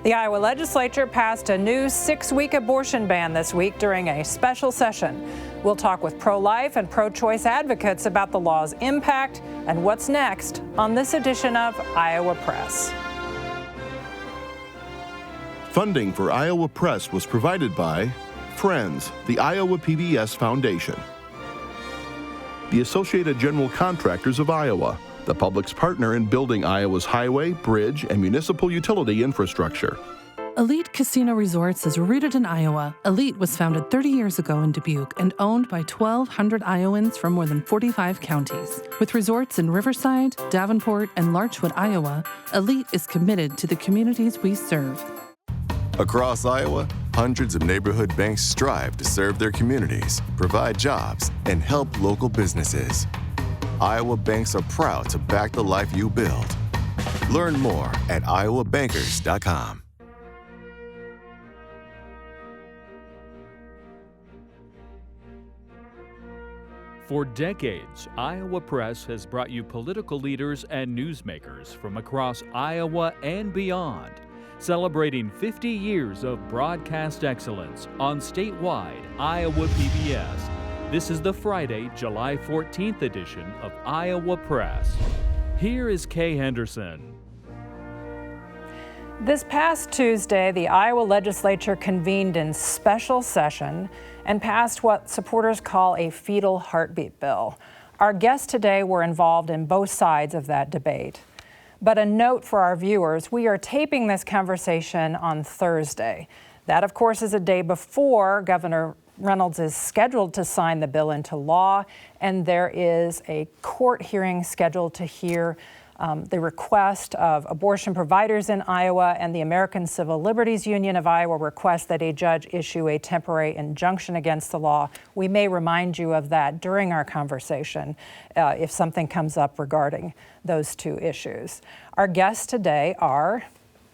The Iowa legislature passed a new 6-week abortion ban this week during a special session. We'll talk with pro-life and pro-choice advocates about the law's impact and what's next on this edition of Iowa Press. Funding for Iowa Press was provided by Friends, the Iowa PBS Foundation, the Associated General Contractors of Iowa, the public's partner in building Iowa's highway, bridge, and municipal utility infrastructure. Elite Casino Resorts is rooted in Iowa. Elite was founded 30 years ago in Dubuque and owned by 1,200 Iowans from more than 45 counties. With resorts in Riverside, Davenport, and Larchwood, Iowa, Elite is committed to the communities we serve. Across Iowa, hundreds of neighborhood banks strive to serve their communities, provide jobs, and help local businesses. Iowa banks are proud to back the life you build. Learn more at iowabankers.com. For decades, Iowa Press has brought you political leaders and newsmakers from across Iowa and beyond, celebrating 50 years of broadcast excellence on statewide Iowa PBS. This is the Friday, July 14th edition of Iowa Press. Here is Kay Henderson. This past Tuesday, the Iowa legislature convened in special session and passed what supporters call a fetal heartbeat bill. Our guests today were involved in both sides of that debate. But a note for our viewers, we are taping this conversation on Thursday. That, of course, is a day before Governor Reynolds is scheduled to sign the bill into law, and there is a court hearing scheduled to hear the request of abortion providers in Iowa, and the American Civil Liberties Union of Iowa requests that a judge issue a temporary injunction against the law. We may remind you of that during our conversation if something comes up regarding those two issues. Our guests today are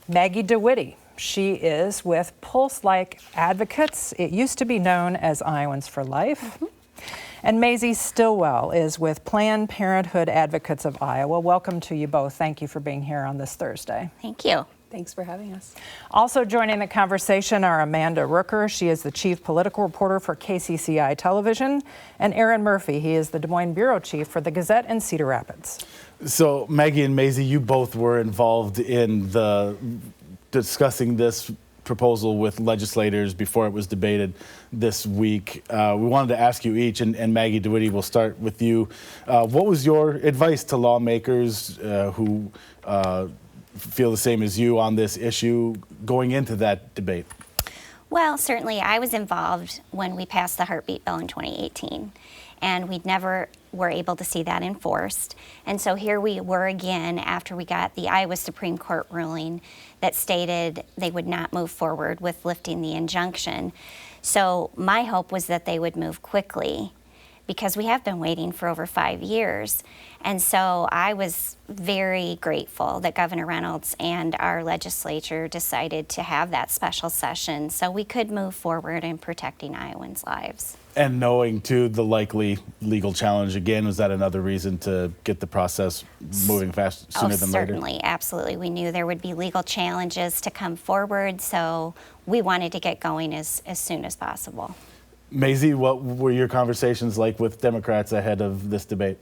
Maggie DeWitte. She is with Pulse-like Advocates. It used to be known as Iowans for Life. And Mazie Stilwell is with Planned Parenthood Advocates of Iowa. Welcome to you both. Thank you for being here on this Thursday. Thank you. Thanks for having us. Also joining the conversation are Amanda Rooker. She is the chief political reporter for KCCI Television, and Erin Murphy. He is the Des Moines bureau chief for the Gazette and Cedar Rapids. So Maggie and Mazie, you both were involved in discussing this proposal with legislators before it was debated this week. We wanted to ask you each, and Maggie DeWitte, we'll start with you. What was your advice to lawmakers who feel the same as you on this issue going into that debate? Well, certainly I was involved when we passed the heartbeat bill in 2018, and we never were able to see that enforced. And so here we were again after we got the Iowa Supreme Court ruling that stated they would not move forward with lifting the injunction. So my hope was that they would move quickly, because we have been waiting for over 5 years. And so I was very grateful that Governor Reynolds and our legislature decided to have that special session so we could move forward in protecting Iowans' lives. And knowing, too, the likely legal challenge again, was that another reason to get the process moving fast sooner than later? Certainly, absolutely. We knew there would be legal challenges to come forward, so we wanted to get going as soon as possible. Mazie, what were your conversations like with Democrats ahead of this debate?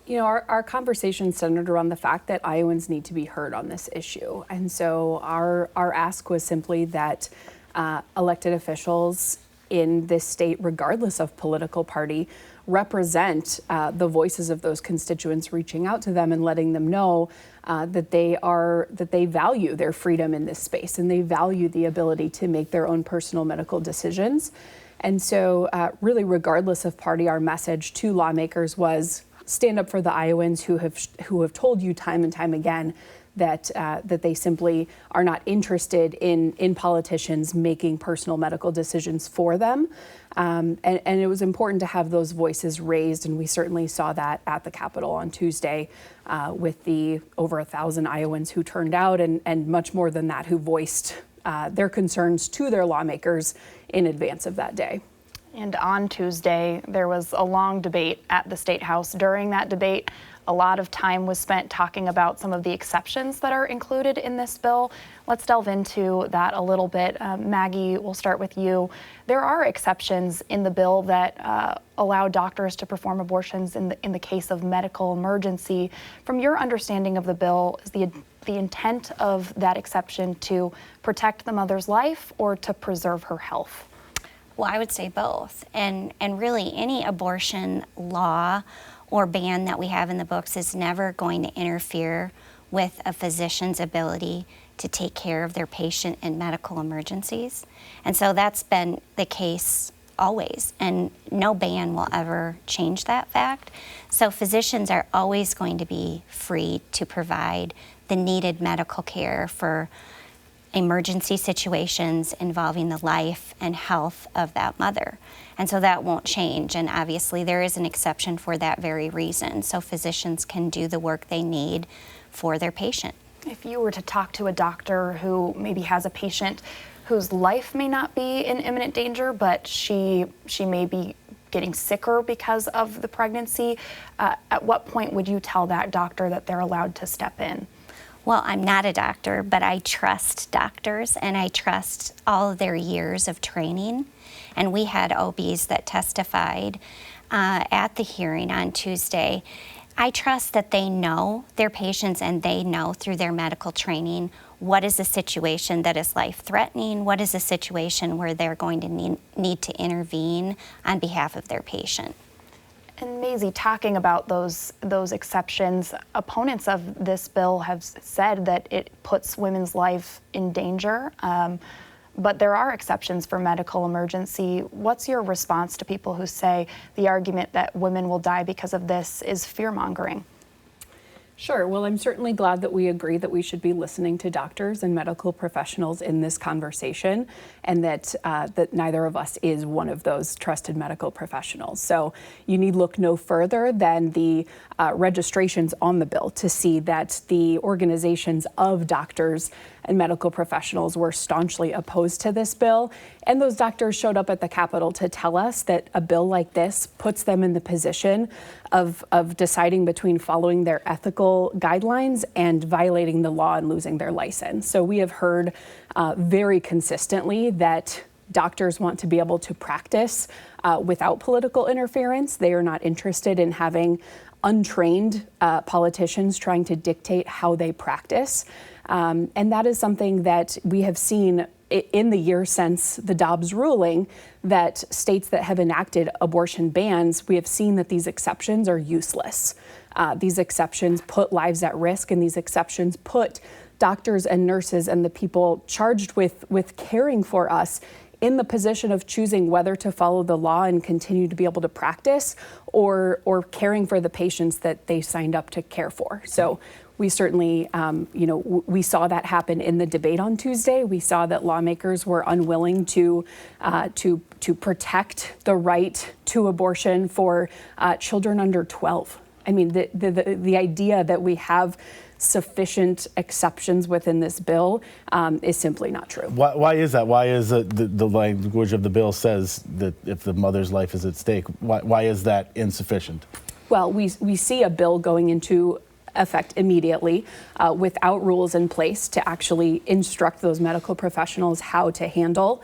You know, our conversation centered around the fact that Iowans need to be heard on this issue. And so our ask was simply that elected officials in this state, regardless of political party, represent the voices of those constituents, reaching out to them and letting them know that they value their freedom in this space, and they value the ability to make their own personal medical decisions. And so really, regardless of party, our message to lawmakers was stand up for the Iowans who have told you time and time again that they simply are not interested in politicians making personal medical decisions for them. And it was important to have those voices raised, and we certainly saw that at the Capitol on Tuesday with the over 1,000 Iowans who turned out, and much more than that, who voiced their concerns to their lawmakers in advance of that day. And on Tuesday, there was a long debate at the State House. During that debate, A lot of time was spent talking about some of the exceptions that are included in this bill. Let's delve into that a little bit. Maggie, we'll start with you. There are exceptions in the bill that allow doctors to perform abortions in the case of medical emergency. From your understanding of the bill, is the intent of that exception to protect the mother's life or to preserve her health? Well, I would say both. And really any abortion law or ban that we have in the books is never going to interfere with a physician's ability to take care of their patient in medical emergencies. And so that's been the case always, and no ban will ever change that fact. So physicians are always going to be free to provide the needed medical care for emergency situations involving the life and health of that mother. And so that won't change, and obviously there is an exception for that very reason, so physicians can do the work they need for their patient. If you were to talk to a doctor who maybe has a patient whose life may not be in imminent danger, but she may be getting sicker because of the pregnancy, at what point would you tell that doctor that they're allowed to step in? Well, I'm not a doctor, but I trust doctors and I trust all of their years of training. And we had OBs that testified at the hearing on Tuesday. I trust that they know their patients and they know through their medical training what is a situation that is life-threatening, what is a situation where they're going to need to intervene on behalf of their patient. And Mazie, talking about those exceptions, opponents of this bill have said that it puts women's life in danger, but there are exceptions for medical emergency. What's your response to people who say the argument that women will die because of this is fear-mongering? Sure. Well, I'm certainly glad that we agree that we should be listening to doctors and medical professionals in this conversation, and that neither of us is one of those trusted medical professionals. So you need look no further than the registrations on the bill to see that the organizations of doctors and medical professionals were staunchly opposed to this bill. And those doctors showed up at the Capitol to tell us that a bill like this puts them in the position of deciding between following their ethical guidelines and violating the law and losing their license. So we have heard very consistently that doctors want to be able to practice without political interference. They are not interested in having untrained politicians trying to dictate how they practice. And that is something that we have seen in the year since the Dobbs ruling, that states that have enacted abortion bans, we have seen that these exceptions are useless. These exceptions put lives at risk, and these exceptions put doctors and nurses and the people charged with caring for us in the position of choosing whether to follow the law and continue to be able to practice, or caring for the patients that they signed up to care for. So we certainly, we saw that happen in the debate on Tuesday. We saw that lawmakers were unwilling to protect the right to abortion for children under 12. I mean, the idea that we have sufficient exceptions within this bill is simply not true. Why is that? Why is it the language of the bill says that if the mother's life is at stake? Why is that insufficient? Well, we see a bill going into effect immediately without rules in place to actually instruct those medical professionals how to handle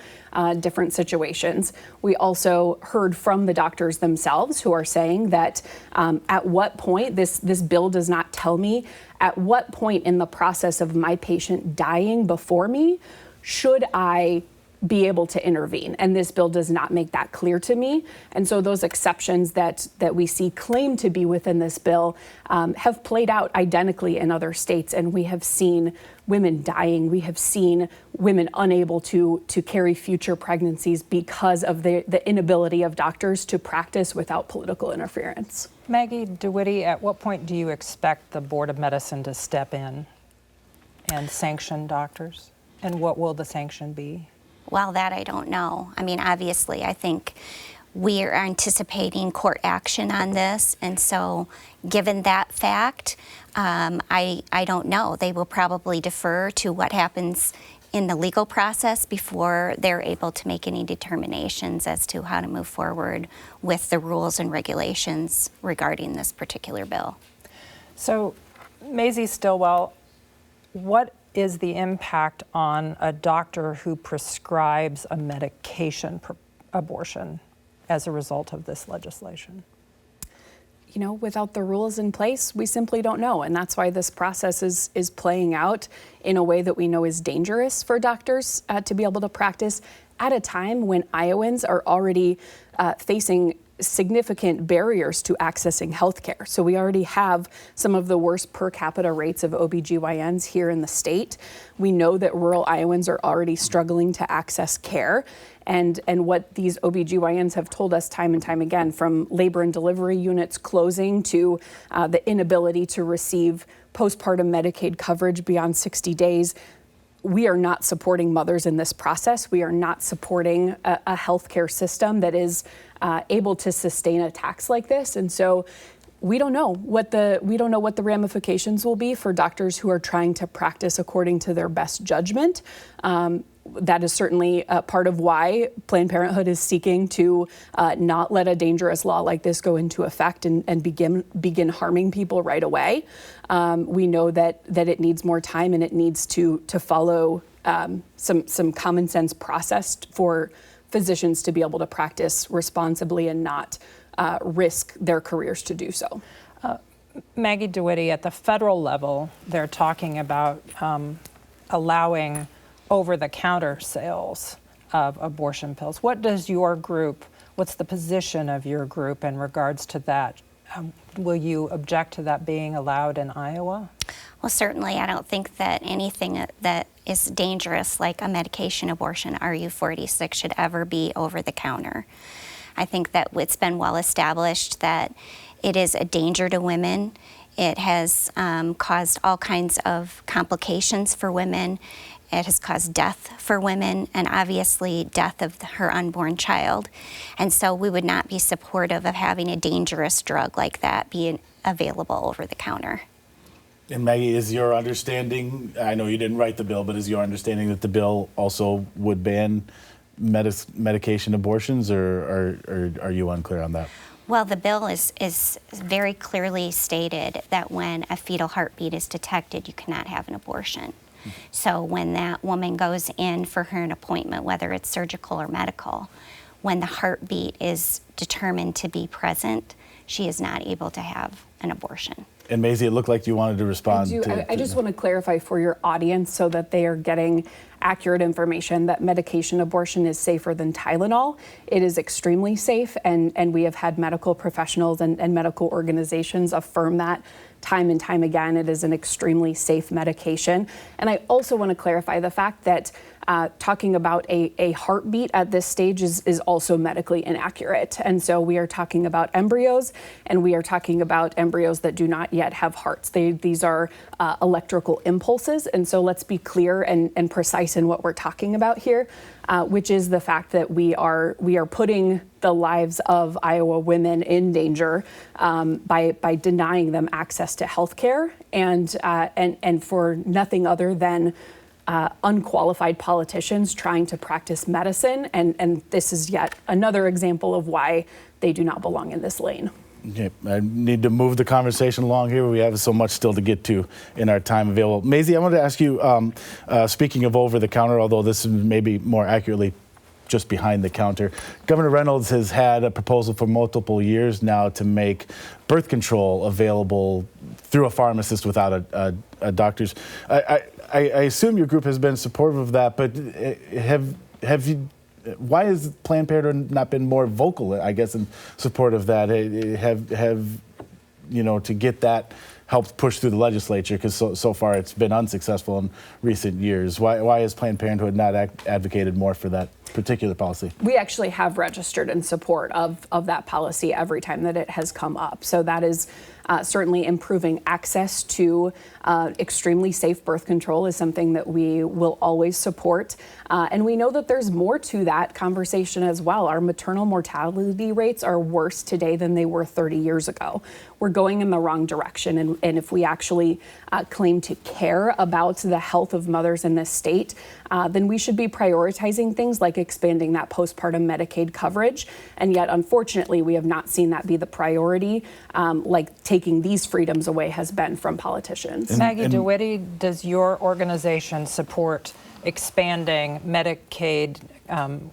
different situations. We also heard from the doctors themselves who are saying that at what point, this bill does not tell me at what point in the process of my patient dying before me should I be able to intervene, and this bill does not make that clear to me. And so those exceptions that we see claimed to be within this bill have played out identically in other states, and we have seen women dying. We have seen women unable to carry future pregnancies because of the inability of doctors to practice without political interference. Maggie DeWitte, at what point do you expect the Board of Medicine to step in and sanction doctors? And what will the sanction be? Well, that I don't know. I mean, obviously, I think we are anticipating court action on this, and so given that fact, I don't know. They will probably defer to what happens in the legal process before they're able to make any determinations as to how to move forward with the rules and regulations regarding this particular bill. So, Mazie Stilwell, what is the impact on a doctor who prescribes a medication abortion as a result of this legislation? You know, without the rules in place, we simply don't know. And that's why this process is playing out in a way that we know is dangerous for doctors to be able to practice at a time when Iowans are already facing significant barriers to accessing healthcare. So we already have some of the worst per capita rates of OBGYNs here in the state. We know that rural Iowans are already struggling to access care. And what these OBGYNs have told us time and time again, from labor and delivery units closing to the inability to receive postpartum Medicaid coverage beyond 60 days, we are not supporting mothers in this process. We are not supporting a healthcare system that is able to sustain attacks like this. And so we don't know what the ramifications will be for doctors who are trying to practice according to their best judgment. That is certainly part of why Planned Parenthood is seeking to not let a dangerous law like this go into effect and begin harming people right away. We know that it needs more time and it needs to follow some common sense process for physicians to be able to practice responsibly and not risk their careers to do so. Maggie DeWitte, at the federal level, they're talking about allowing over-the-counter sales of abortion pills. What's the position of your group in regards to that? Will you object to that being allowed in Iowa? Well, certainly I don't think that anything that is dangerous, like a medication abortion, RU46, should ever be over the counter. I think that it's been well established that it is a danger to women. It has caused all kinds of complications for women. It has caused death for women and obviously death of her unborn child. And so we would not be supportive of having a dangerous drug like that being available over the counter. And Maggie, is your understanding, I know you didn't write the bill, but is your understanding that the bill also would ban medication abortions, or are you unclear on that? Well, the bill is very clearly stated that when a fetal heartbeat is detected, you cannot have an abortion. So when that woman goes in for her appointment, whether it's surgical or medical, when the heartbeat is determined to be present, she is not able to have an abortion. And Mazie, it looked like you wanted to respond. I just want to clarify for your audience so that they are getting accurate information that medication abortion is safer than Tylenol. It is extremely safe, and we have had medical professionals and medical organizations affirm that time and time again. It is an extremely safe medication. And I also want to clarify the fact that talking about a heartbeat at this stage is also medically inaccurate. And so we are talking about embryos, and we are talking about embryos that do not yet have hearts. These are electrical impulses. And so let's be clear and precise in what we're talking about here, which is the fact that we are putting the lives of Iowa women in danger by denying them access to health care and for nothing other than unqualified politicians trying to practice medicine. And this is yet another example of why they do not belong in this lane. Okay, I need to move the conversation along here. We have so much still to get to in our time available. Mazie, I wanted to ask you, speaking of over-the-counter, although this is maybe more accurately just behind the counter, Governor Reynolds has had a proposal for multiple years now to make birth control available through a pharmacist without a doctor's. I assume your group has been supportive of that, but have you? Why has Planned Parenthood not been more vocal, I guess, in support of that? Have to get that helped push through the legislature, because so far it's been unsuccessful in recent years. Why has Planned Parenthood not advocated more for that particular policy? We actually have registered in support of that policy every time that it has come up. So that is certainly improving access to extremely safe birth control is something that we will always support. And we know that there's more to that conversation as well. Our maternal mortality rates are worse today than they were 30 years ago. We're going in the wrong direction. And if we actually claim to care about the health of mothers in this state, then we should be prioritizing things like expanding that postpartum Medicaid coverage. And yet, unfortunately, we have not seen that be the priority, like taking these freedoms away has been from politicians. Maggie DeWitte, does your organization support expanding Medicaid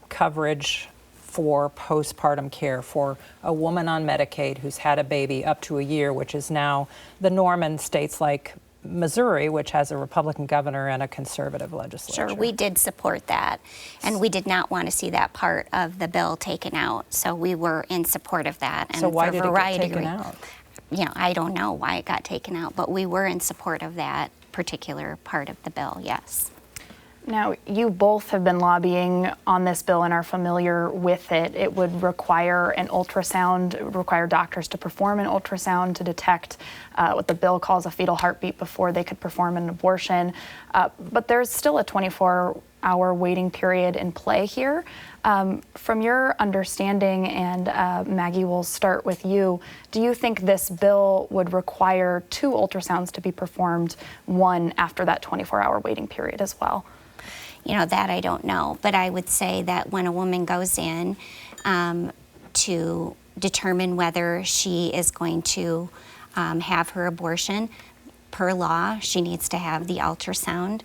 coverage for postpartum care for a woman on Medicaid who's had a baby up to a year, which is now the norm in states like Missouri, which has a Republican governor and a conservative legislature? Sure, we did support that, and we did not want to see that part of the bill taken out. So we were in support of that. And so why for did it get taken out? You know, I don't know why it got taken out, but we were in support of that particular part of the bill, yes. Now, you both have been lobbying on this bill and are familiar with it. It would require an ultrasound, it would require doctors to perform an ultrasound to detect what the bill calls a fetal heartbeat before they could perform an abortion. But there's still a 24-hour waiting period in play here. From your understanding, and Maggie, we'll start with you, do you think this bill would require 2 ultrasounds to be performed, one after that 24-hour waiting period as well? You know, that I don't know, but I would say that when a woman goes in to determine whether she is going to have her abortion, per law, she needs to have the ultrasound,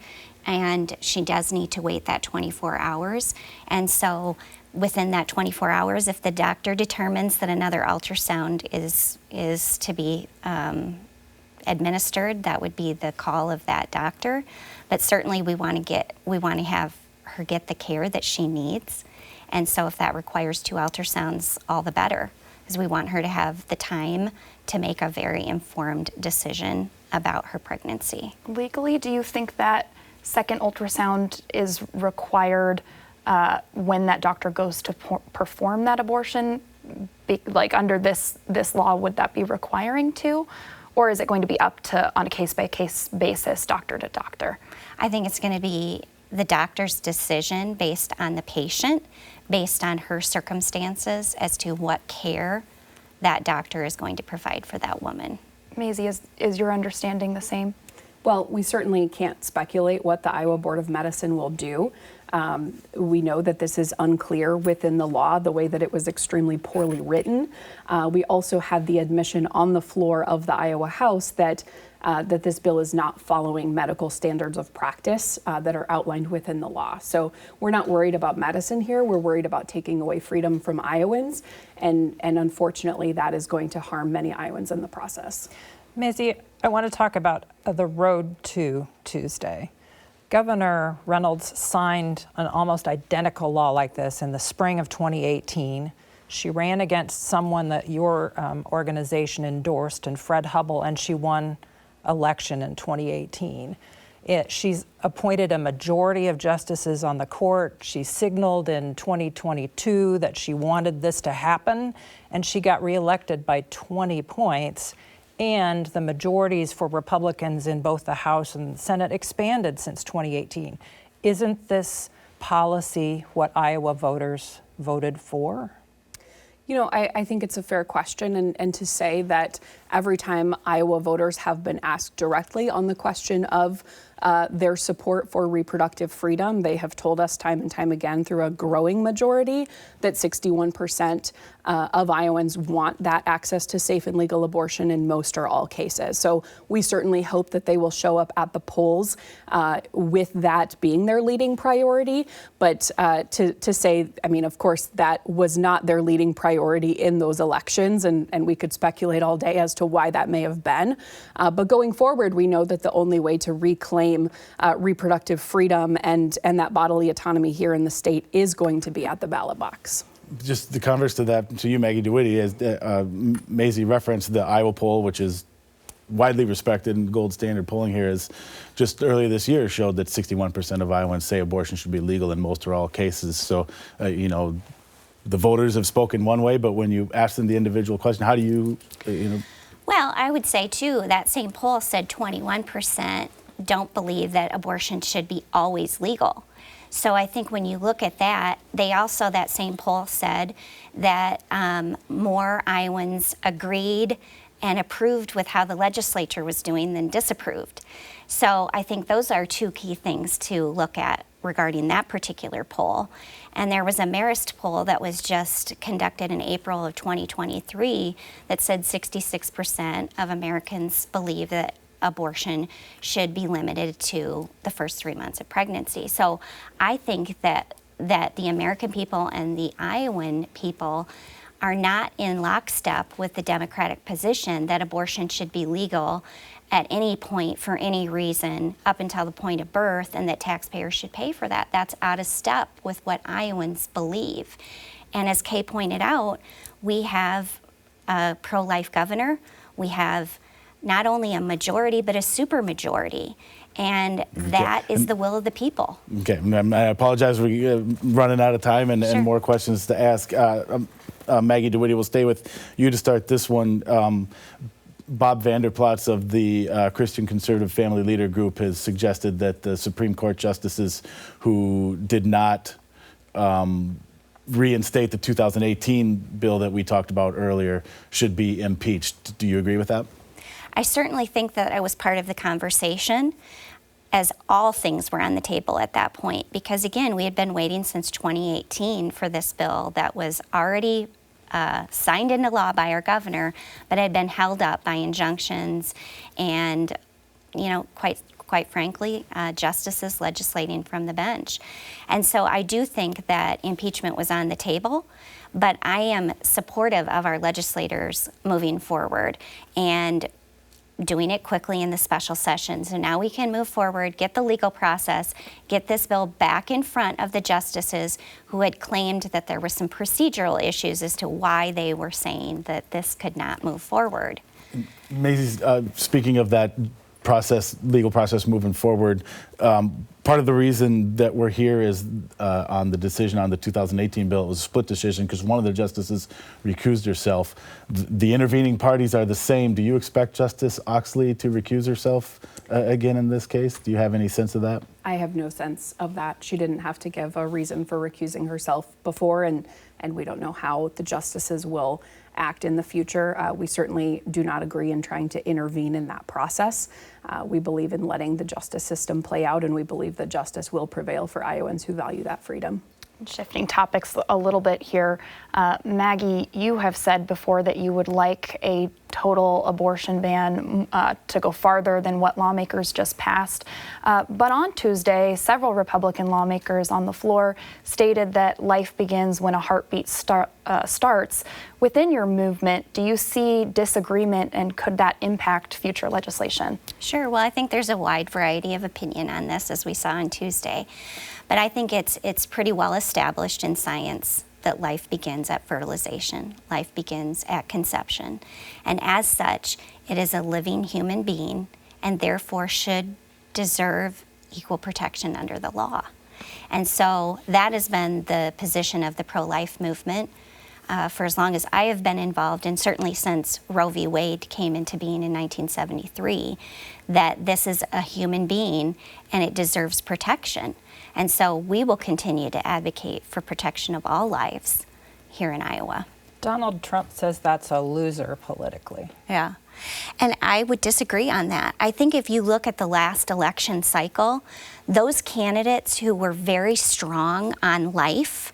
and she does need to wait that 24 hours. And so within that 24 hours, if the doctor determines that another ultrasound is to be administered, that would be the call of that doctor. But certainly we want to have her get the care that she needs. And so if that requires 2 ultrasounds, all the better, because we want her to have the time to make a very informed decision about her pregnancy. Legally, do you think that second ultrasound is required when that doctor goes to perform that abortion? Like under this law, would that be requiring to? Or is it going to be up to, on a case-by-case basis, doctor to doctor? I think it's going to be the doctor's decision based on the patient, based on her circumstances as to what care that doctor is going to provide for that woman. Mazie, is your understanding the same? Well, we certainly can't speculate what the Iowa Board of Medicine will do. We know that this is unclear within the law, the way that it was extremely poorly written. We also had the admission on the floor of the Iowa House that this bill is not following medical standards of practice that are outlined within the law. So we're not worried about medicine here. We're worried about taking away freedom from Iowans, and unfortunately that is going to harm many Iowans in the process. Mazie, I want to talk about the road to Tuesday. Governor Reynolds signed an almost identical law like this in the spring of 2018. She ran against someone that your organization endorsed, and Fred Hubbell, and she won election in 2018. She's appointed a majority of justices on the court. She signaled in 2022 that she wanted this to happen, and she got reelected by 20 points. And the majorities for Republicans in both the House and the Senate expanded since 2018. Isn't this policy what Iowa voters voted for? You know, I think it's a fair question, and to say that every time Iowa voters have been asked directly on the question of their support for reproductive freedom, they have told us time and time again through a growing majority that 61% of Iowans want that access to safe and legal abortion in most or all cases. So we certainly hope that they will show up at the polls with that being their leading priority. But to say, I mean, of course, that was not their leading priority in those elections, and we could speculate all day as to why that may have been. But going forward, we know that the only way to reclaim reproductive freedom and that bodily autonomy here in the state is going to be at the ballot box. Just the converse to that, to you, Maggie DeWitte, is Mazie referenced the Iowa poll, which is widely respected and gold standard polling here, is just earlier this year showed that 61% of Iowans say abortion should be legal in most or all cases. So, you know, the voters have spoken one way, but when you ask them the individual question, how do you, Well, I would say, too, that same poll said 21% don't believe that abortion should be always legal. So I think when you look at that, that same poll said that more Iowans agreed and approved with how the legislature was doing than disapproved. So I think those are 2 key things to look at regarding that particular poll. And there was a Marist poll that was just conducted in April of 2023 that said 66% of Americans believe that abortion should be limited to the first 3 months of pregnancy. So I think that the American people and the Iowan people are not in lockstep with the Democratic position that abortion should be legal at any point for any reason up until the point of birth, and that taxpayers should pay for that. That's out of step with what Iowans believe. And as Kay pointed out, we have a pro-life governor. We have not only a majority, but a supermajority. And that is the will of the people. Okay, I apologize for running out of time and, Sure. and more questions to ask. Maggie DeWitte, will stay with you to start this one. Bob Vanderplatz of the Christian Conservative Family Leader Group has suggested that the Supreme Court justices who did not reinstate the 2018 bill that we talked about earlier should be impeached. Do you agree with that? I certainly think that I was part of the conversation, as all things were on the table at that point, because again, we had been waiting since 2018 for this bill that was already signed into law by our governor, but had been held up by injunctions and, you know, quite frankly, justices legislating from the bench. And so I do think that impeachment was on the table, but I am supportive of our legislators moving forward and doing it quickly in the special session. So now we can move forward, get the legal process, get this bill back in front of the justices who had claimed that there were some procedural issues as to why they were saying that this could not move forward. Mazie, speaking of that process, legal process moving forward, part of the reason that we're here is on the decision on the 2018 bill. It was a split decision because one of the justices recused herself. The intervening parties are the same. Do you expect Justice Oxley to recuse herself again in this case? Do you have any sense of that? I have no sense of that. She didn't have to give a reason for recusing herself before, and we don't know how the justices will act in the future. We certainly do not agree in trying to intervene in that process. We believe in letting the justice system play out, and we believe that justice will prevail for Iowans who value that freedom. Shifting topics a little bit here, Maggie, you have said before that you would like a total abortion ban to go farther than what lawmakers just passed. But on Tuesday, several Republican lawmakers on the floor stated that life begins when a heartbeat starts. Within your movement, do you see disagreement, and could that impact future legislation? Sure. Well, I think there's a wide variety of opinion on this, as we saw on Tuesday. But I think it's pretty well established in science that life begins at fertilization. Life begins at conception. And as such, it is a living human being and therefore should deserve equal protection under the law. And so that has been the position of the pro-life movement for as long as I have been involved, and certainly since Roe v. Wade came into being in 1973, that this is a human being and it deserves protection. And so we will continue to advocate for protection of all lives here in Iowa. Donald Trump says that's a loser politically. Yeah. And I would disagree on that. I think if you look at the last election cycle, those candidates who were very strong on life,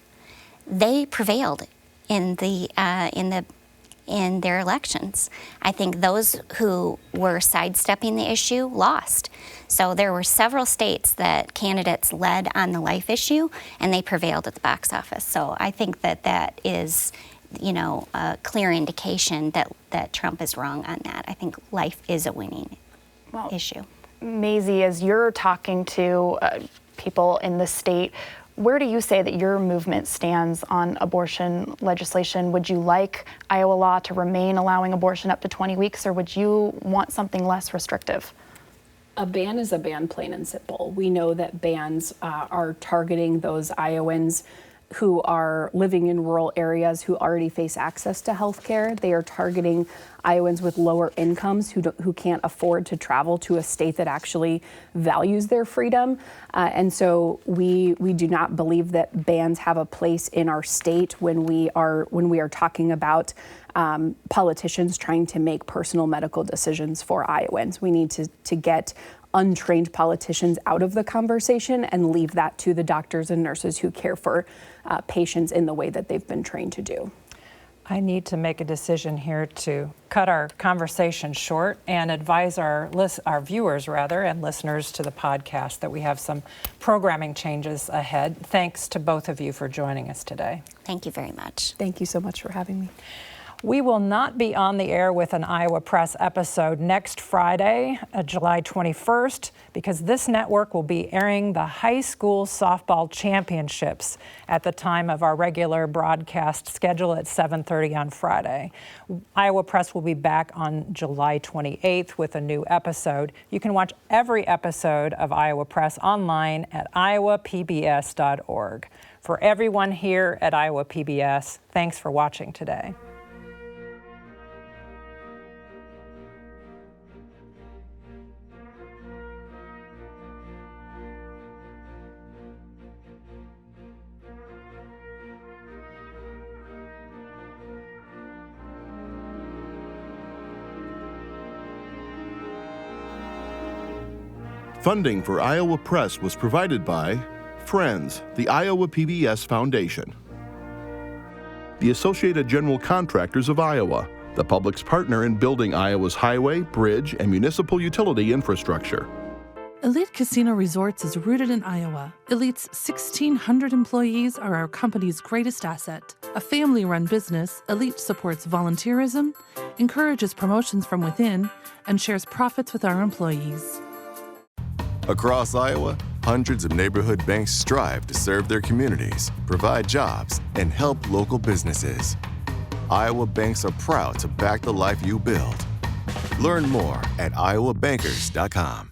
they prevailed in their elections. I think those who were sidestepping the issue lost. So there were several states that candidates led on the life issue, and they prevailed at the box office. So I think that is, you know, a clear indication that Trump is wrong on that. I think life is a winning issue. Mazie, as you're talking to people in the state, where do you say that your movement stands on abortion legislation? Would you like Iowa law to remain allowing abortion up to 20 weeks, or would you want something less restrictive? A ban is a ban, plain and simple. We know that bans are targeting those Iowans who are living in rural areas who already face access to health care. They are targeting Iowans with lower incomes who can't afford to travel to a state that actually values their freedom. And so we do not believe that bans have a place in our state when we are talking about politicians trying to make personal medical decisions for Iowans. We need to get untrained politicians out of the conversation and leave that to the doctors and nurses who care for patients in the way that they've been trained to do. I need to make a decision here to cut our conversation short and advise our viewers and listeners to the podcast that we have some programming changes ahead. Thanks to both of you for joining us today. Thank you very much. Thank you so much for having me. We will not be on the air with an Iowa Press episode next Friday, July 21st, because this network will be airing the high school softball championships at the time of our regular broadcast schedule at 7:30 on Friday. Iowa Press will be back on July 28th with a new episode. You can watch every episode of Iowa Press online at iowapbs.org. For everyone here at Iowa PBS, thanks for watching today. Funding for Iowa Press was provided by Friends, the Iowa PBS Foundation, the Associated General Contractors of Iowa, the public's partner in building Iowa's highway, bridge, and municipal utility infrastructure. Elite Casino Resorts is rooted in Iowa. Elite's 1,600 employees are our company's greatest asset. A family-run business, Elite supports volunteerism, encourages promotions from within, and shares profits with our employees. Across Iowa, hundreds of neighborhood banks strive to serve their communities, provide jobs, and help local businesses. Iowa banks are proud to back the life you build. Learn more at iowabankers.com.